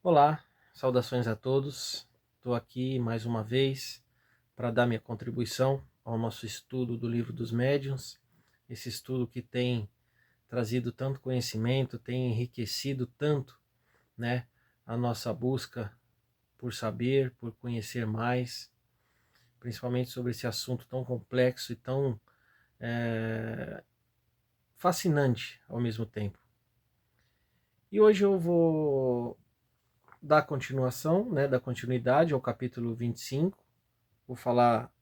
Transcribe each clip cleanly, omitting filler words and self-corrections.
Olá, saudações a todos. Estou aqui mais uma vez para dar minha contribuição ao nosso estudo do Livro dos Médiuns, esse estudo que tem trazido tanto conhecimento, tem enriquecido tanto, né, a nossa busca por saber, por conhecer mais, principalmente sobre esse assunto tão complexo e tão fascinante ao mesmo tempo. E hoje eu vou dar continuação, né, dar continuidade ao capítulo 25.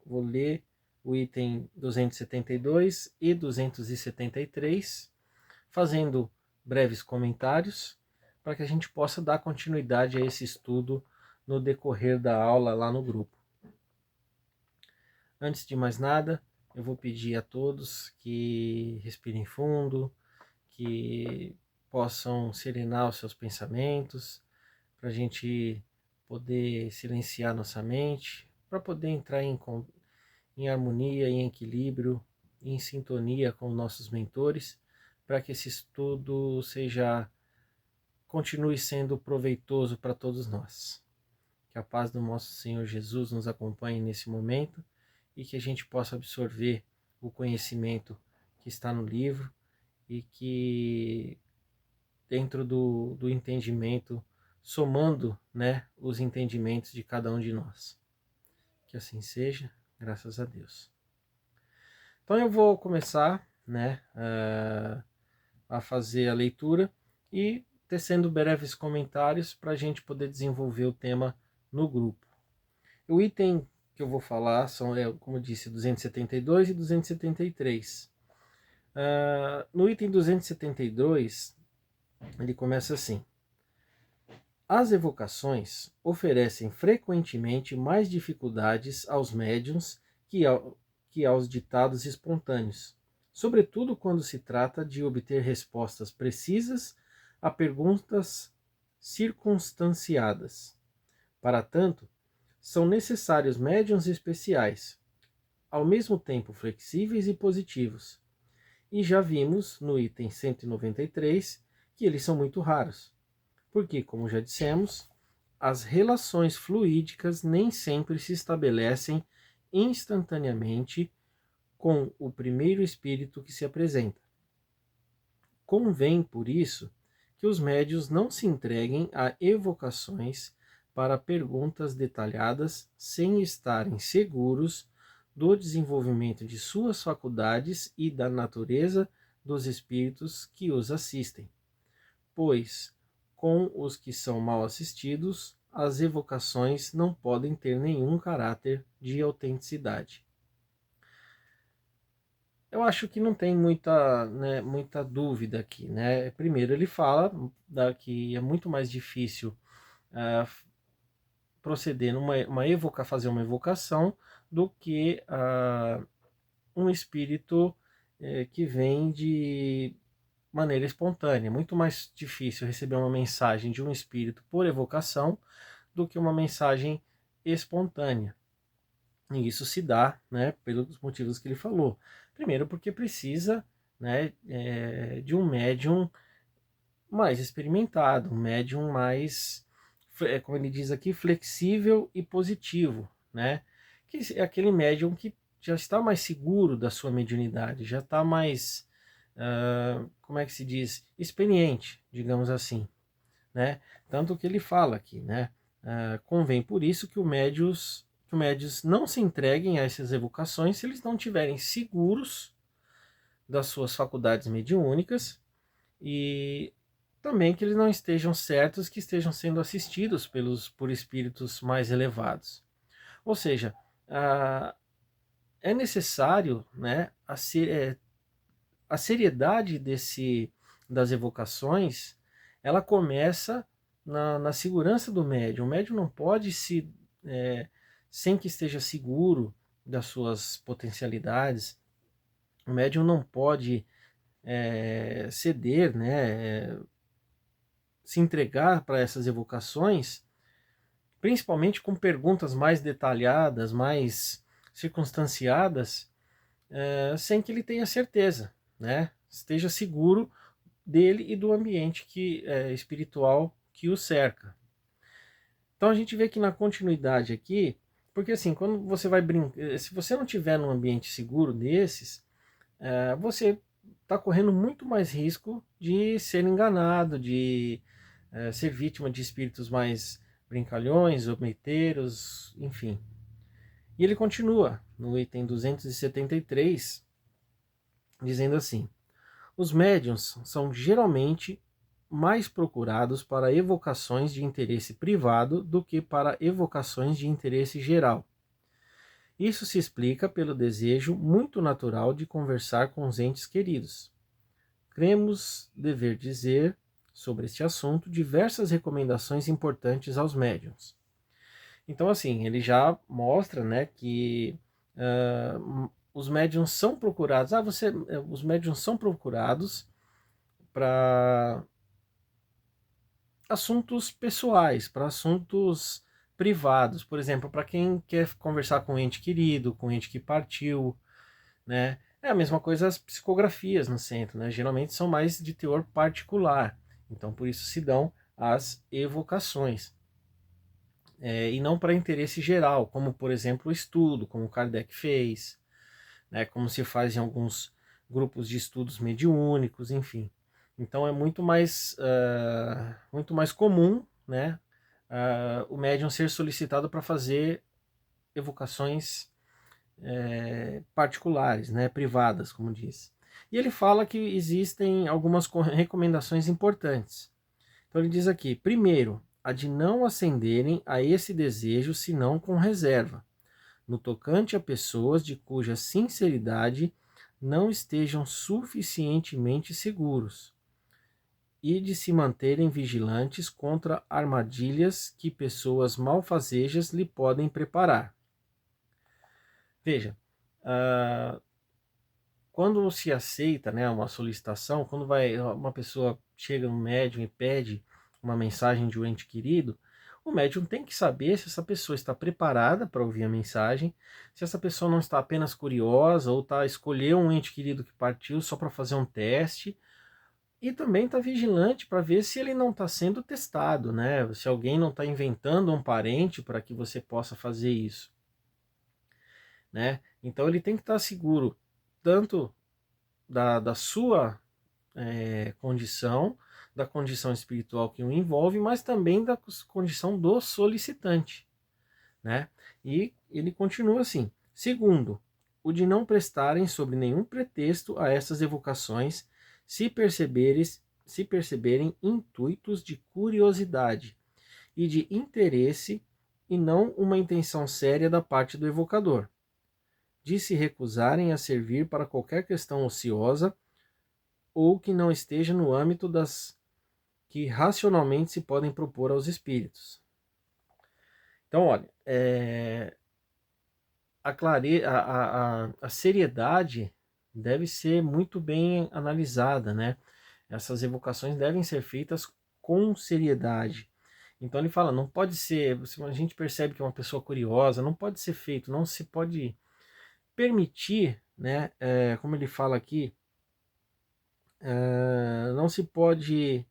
Vou ler o item 272 e 273, fazendo breves comentários para que a gente possa dar continuidade a esse estudo no decorrer da aula lá no grupo. Antes de mais nada, eu vou pedir a todos que respirem fundo, que possam serenar os seus pensamentos, para a gente poder silenciar nossa mente, para poder entrar em harmonia, em equilíbrio, em sintonia com nossos mentores, para que esse estudo continue sendo proveitoso para todos nós. Que a paz do nosso Senhor Jesus nos acompanhe nesse momento e que a gente possa absorver o conhecimento que está no livro e que dentro do entendimento, somando, né, os entendimentos de cada um de nós. Que assim seja, graças a Deus. Então eu vou começar, né, a fazer a leitura e tecendo breves comentários para a gente poder desenvolver o tema no grupo. O item que eu vou falar são, como eu disse, 272 e 273. No item 272, ele começa assim: as evocações oferecem frequentemente mais dificuldades aos médiuns que aos ditados espontâneos, sobretudo quando se trata de obter respostas precisas a perguntas circunstanciadas. Para tanto, são necessários médiuns especiais, ao mesmo tempo flexíveis e positivos. E já vimos no item 193 que eles são muito raros, porque, como já dissemos, as relações fluídicas nem sempre se estabelecem instantaneamente com o primeiro espírito que se apresenta. Convém, por isso, que os médios não se entreguem a evocações para perguntas detalhadas sem estarem seguros do desenvolvimento de suas faculdades e da natureza dos espíritos que os assistem, pois, com os que são mal assistidos, as evocações não podem ter nenhum caráter de autenticidade. Eu acho que não tem muita dúvida aqui, né? Primeiro, ele fala que é muito mais difícil proceder fazer uma evocação do que um espírito que vem de maneira espontânea. É muito mais difícil receber uma mensagem de um espírito por evocação do que uma mensagem espontânea. E isso se dá, né, pelos motivos que ele falou. Primeiro, porque precisa, né, de um médium mais experimentado, um médium mais, como ele diz aqui, flexível e positivo, né? Que é aquele médium que já está mais seguro da sua mediunidade, já está mais, como é que se diz, experiente, digamos assim, né? Tanto que ele fala aqui, né? Convém por isso que os médios não se entreguem a essas evocações se eles não estiverem seguros das suas faculdades mediúnicas e também que eles não estejam certos que estejam sendo assistidos por espíritos mais elevados. Ou seja, é necessário, né, a seriedade das evocações, ela começa na segurança do médium. O médium não pode sem que esteja seguro das suas potencialidades, o médium não pode ceder, né, se entregar para essas evocações, principalmente com perguntas mais detalhadas, mais circunstanciadas, sem que ele tenha certeza, né? Esteja seguro dele e do ambiente espiritual que o cerca. Então a gente vê que na continuidade aqui, porque assim, quando você vai brincar, se você não tiver num ambiente seguro desses, você está correndo muito mais risco de ser enganado, de ser vítima de espíritos mais brincalhões, zombeteiros, enfim. E ele continua no item 273, dizendo assim: os médiuns são geralmente mais procurados para evocações de interesse privado do que para evocações de interesse geral. Isso se explica pelo desejo muito natural de conversar com os entes queridos. Cremos dever dizer sobre este assunto diversas recomendações importantes aos médiuns. Então, assim, ele já mostra, né, que os médiuns são procurados. Os médiuns são procurados para assuntos pessoais, para assuntos privados. Por exemplo, para quem quer conversar com um ente querido, com um ente que partiu, né? É a mesma coisa as psicografias no centro, né? Geralmente são mais de teor particular. Então, por isso se dão as evocações. E não para interesse geral, como, por exemplo, o estudo, como Kardec fez, né? Como se faz em alguns grupos de estudos mediúnicos, enfim. Então é muito mais comum, né, o médium ser solicitado para fazer evocações particulares, né, privadas, como diz. E ele fala que existem algumas recomendações importantes. Então ele diz aqui: primeiro, a de não ascenderem a esse desejo senão com reserva, no tocante a pessoas de cuja sinceridade não estejam suficientemente seguros, e de se manterem vigilantes contra armadilhas que pessoas malfazejas lhe podem preparar. Veja, quando se aceita, né, uma solicitação, quando uma pessoa chega no médium e pede uma mensagem de um ente querido, o médium tem que saber se essa pessoa está preparada para ouvir a mensagem, se essa pessoa não está apenas curiosa ou está escolhendo um ente querido que partiu só para fazer um teste, e também está vigilante para ver se ele não está sendo testado, né? Se alguém não está inventando um parente para que você possa fazer isso, né? Então ele tem que estar seguro tanto da sua condição, da condição espiritual que o envolve, mas também da condição do solicitante, né? E ele continua assim: segundo, o de não prestarem sob nenhum pretexto a essas evocações, se perceberem intuitos de curiosidade e de interesse e não uma intenção séria da parte do evocador, de se recusarem a servir para qualquer questão ociosa ou que não esteja no âmbito das que racionalmente se podem propor aos espíritos. Então, olha, a seriedade deve ser muito bem analisada, né? Essas evocações devem ser feitas com seriedade. Então ele fala, não pode ser, se a gente percebe que é uma pessoa curiosa, não pode ser feito, não se pode permitir, né? Como ele fala aqui, não se pode,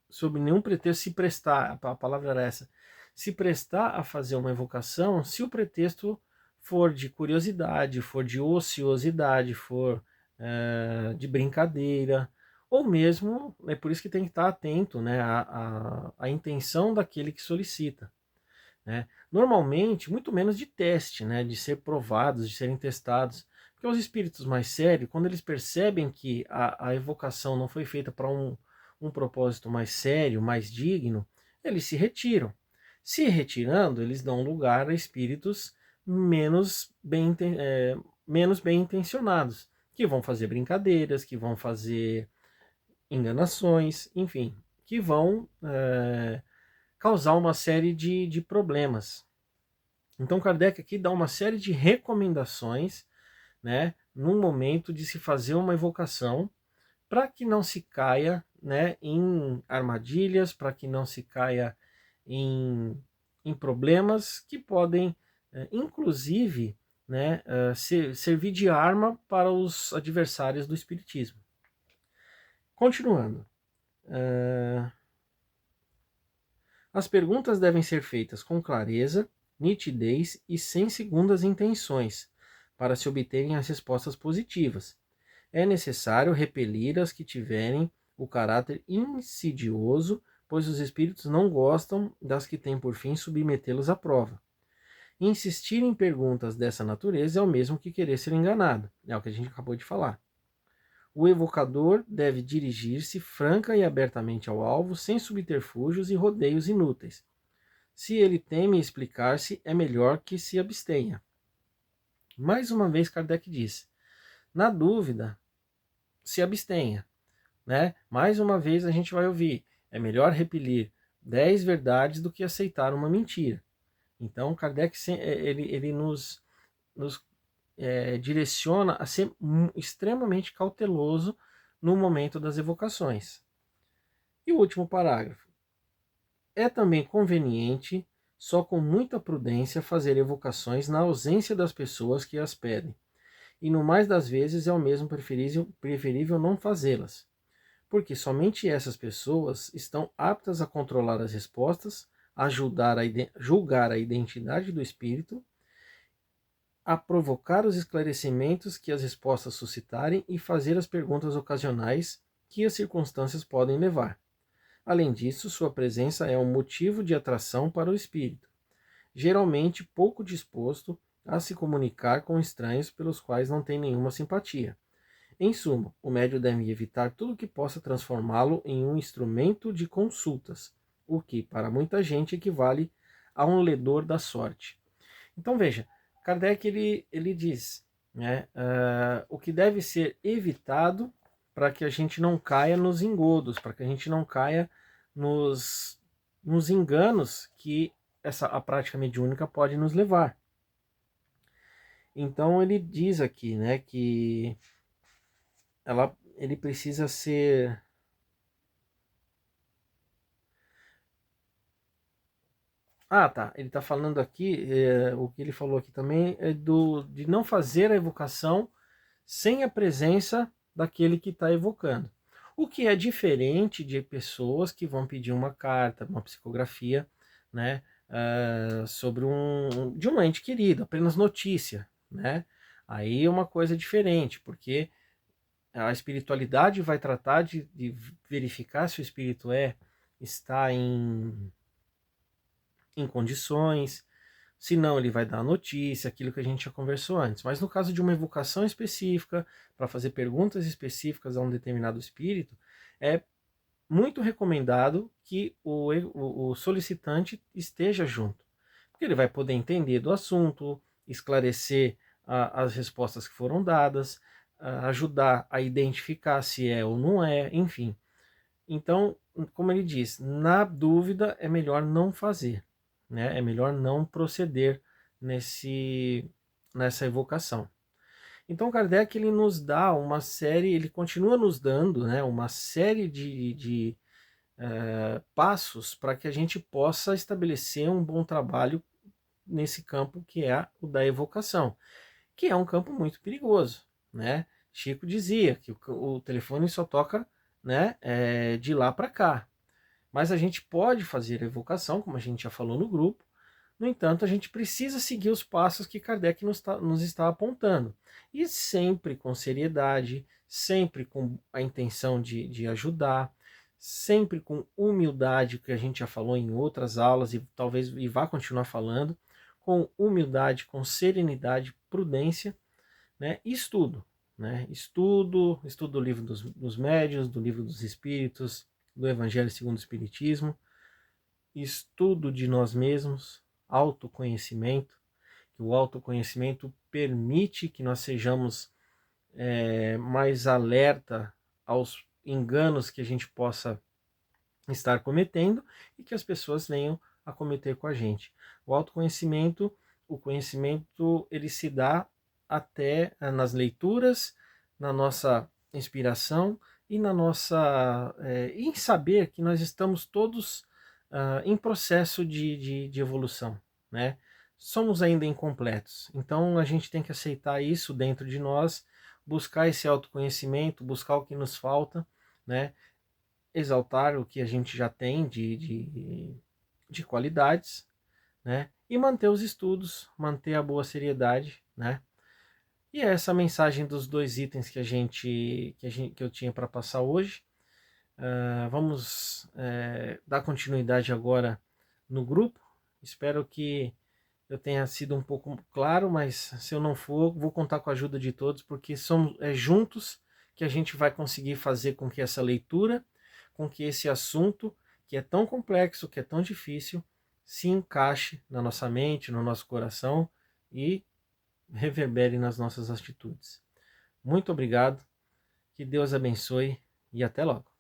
sob nenhum pretexto, se prestar, a palavra era essa, se prestar a fazer uma evocação se o pretexto for de curiosidade, for de ociosidade, for de brincadeira, ou mesmo, é por isso que tem que estar atento, né, à intenção daquele que solicita, né? Normalmente, muito menos de teste, né, de ser provados, de serem testados, porque os espíritos mais sérios, quando eles percebem que a evocação não foi feita para um propósito mais sério, mais digno, eles se retiram. Se retirando, eles dão lugar a espíritos menos bem intencionados, que vão fazer brincadeiras, que vão fazer enganações, enfim, que vão causar uma série de problemas. Então Kardec aqui dá uma série de recomendações, né, no momento de se fazer uma evocação, para que não se caia, né, em armadilhas, para que não se caia em problemas que podem, inclusive, né, servir de arma para os adversários do espiritismo. Continuando. As perguntas devem ser feitas com clareza, nitidez e sem segundas intenções, para se obterem as respostas positivas. É necessário repelir as que tiverem o caráter insidioso, pois os espíritos não gostam das que têm por fim submetê-los à prova. Insistir em perguntas dessa natureza é o mesmo que querer ser enganado, é o que a gente acabou de falar. O evocador deve dirigir-se franca e abertamente ao alvo, sem subterfúgios e rodeios inúteis. Se ele teme explicar-se, é melhor que se abstenha. Mais uma vez, Kardec diz: na dúvida, se abstenha. Né? Mais uma vez a gente vai ouvir: é melhor repelir 10 verdades do que aceitar uma mentira. Então, Kardec ele nos direciona a ser extremamente cauteloso no momento das evocações. E o último parágrafo. É também conveniente, só com muita prudência, fazer evocações na ausência das pessoas que as pedem, e no mais das vezes é o mesmo preferível não fazê-las, porque somente essas pessoas estão aptas a controlar as respostas, a julgar a identidade do espírito, a provocar os esclarecimentos que as respostas suscitarem e fazer as perguntas ocasionais que as circunstâncias podem levar. Além disso, sua presença é um motivo de atração para o espírito, geralmente pouco disposto a se comunicar com estranhos pelos quais não tem nenhuma simpatia. Em suma, o médium deve evitar tudo que possa transformá-lo em um instrumento de consultas, o que, para muita gente, equivale a um ledor da sorte. Então, veja, Kardec ele diz, né, o que deve ser evitado para que a gente não caia nos engodos, para que a gente não caia nos enganos que a prática mediúnica pode nos levar. Então ele diz aqui, né, que ele precisa ser tá. Ele está falando aqui, o que ele falou aqui também é de não fazer a evocação sem a presença daquele que está evocando. O que é diferente de pessoas que vão pedir uma carta, uma psicografia, né, sobre de um ente querido, apenas notícia, né? Aí é uma coisa diferente, porque a espiritualidade vai tratar de verificar se o espírito está em condições, se não ele vai dar a notícia, aquilo que a gente já conversou antes. Mas no caso de uma evocação específica, para fazer perguntas específicas a um determinado espírito, é muito recomendado que o solicitante esteja junto, porque ele vai poder entender do assunto, esclarecer as respostas que foram dadas, ajudar a identificar se é ou não é, enfim. Então, como ele diz, na dúvida é melhor não fazer, né? É melhor não proceder nessa evocação. Então Kardec ele nos dá uma série, ele continua nos dando, né, uma série de passos para que a gente possa estabelecer um bom trabalho nesse campo que é o da evocação, que é um campo muito perigoso, né? Chico dizia que o telefone só toca, né, de lá para cá. Mas a gente pode fazer a evocação, como a gente já falou no grupo. No entanto, a gente precisa seguir os passos que Kardec nos está apontando. E sempre com seriedade, sempre com a intenção de ajudar, sempre com humildade, que a gente já falou em outras aulas e talvez vá continuar falando, com humildade, com serenidade, prudência, né? E estudo. Né? Estudo do livro dos médiuns, do livro dos espíritos, do Evangelho segundo o Espiritismo, estudo de nós mesmos, autoconhecimento, que o autoconhecimento permite que nós sejamos mais alerta aos enganos que a gente possa estar cometendo e que as pessoas venham a cometer com a gente. O autoconhecimento, o conhecimento, ele se dá até nas leituras, na nossa inspiração e na nossa em saber que nós estamos todos em processo de evolução, né? Somos ainda incompletos, então a gente tem que aceitar isso dentro de nós, buscar esse autoconhecimento, buscar o que nos falta, né? Exaltar o que a gente já tem de de qualidades, né? E manter os estudos, manter a boa seriedade, né? E é essa mensagem dos 2 itens que eu tinha para passar hoje. Vamos dar continuidade agora no grupo. Espero que eu tenha sido um pouco claro, mas se eu não for, vou contar com a ajuda de todos, porque somos juntos que a gente vai conseguir fazer com que essa leitura, com que esse assunto, que é tão complexo, que é tão difícil, se encaixe na nossa mente, no nosso coração e reverbere nas nossas atitudes. Muito obrigado, que Deus abençoe e até logo.